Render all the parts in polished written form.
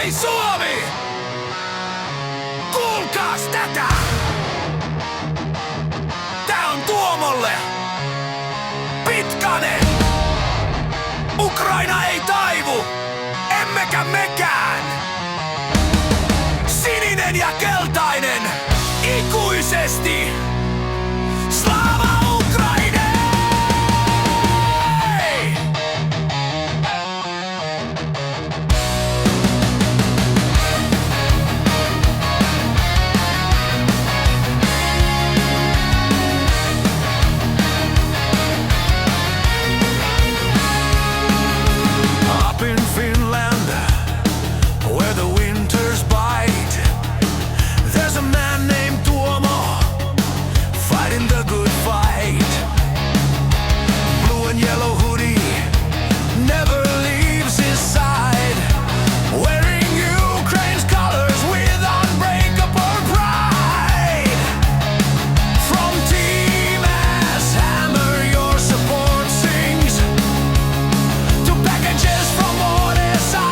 Hei Suomi! Kuulkaas tätä! Tää on Tuomolle! Pitkänen! Ukraina ei taivu! Emmekä mekään! Sininen ja keltainen! Ikuisesti! Slava Ukraine! Up in Finland, where the winters bite, there's a man named Tuomo, fighting the good fight. Blue and yellow hoodie never leaves his side, wearing Ukraine's colors with unbreakable pride. From Team S Hammer your support sings, to packages from Odessa,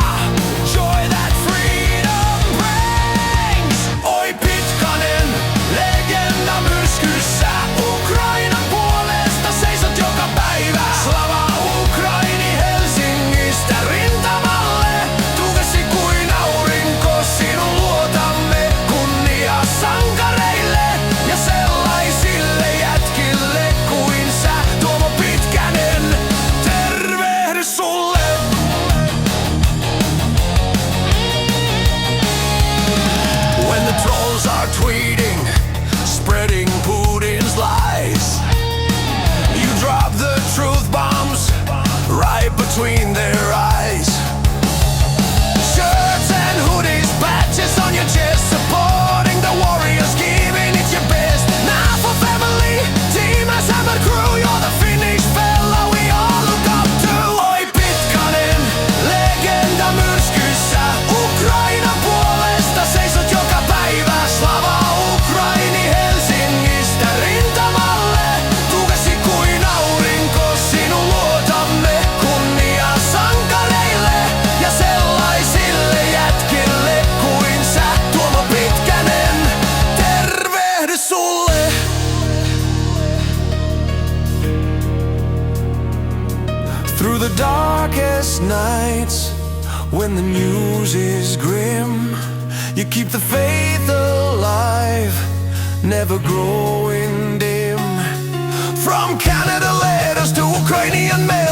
joy that freedom brings. Oi Pitkänen, legenda myrskyssä, Ukrainan puolesta seisot joka päivä. Slava Ukraini Helsingistä rintamalle, tukesi kuin aurinko sinun luotamme. Kunnia sankareille ja sellaisille jätkille kuin sä, Tuomo Pitkänen, tervehdys sulle! When the trolls are tweeting, spreading Putin's lies, you drop the truth bombs right between their eyes. Shirts and hoodies, patches on your chest, supporting the warriors, giving it your best. Now for family, Team S Hammer crew, you're the Finnish fella we all look up to. Oi Pitkänen, legenda myrskyssä, Ukrainan puolesta seisot joka päivä. Slava Ukraini Helsingistä rintamalle, tukesi kuin aurinko sinun luotamme. Kunnia sankareille ja sellaisille jätkille kuin sä, Tuomo Pitkänen, tervehdys sulle! Through the darkest nights, when the news is grim, you keep the faith alive, never growing dim. From Canada letters to Ukrainian mail,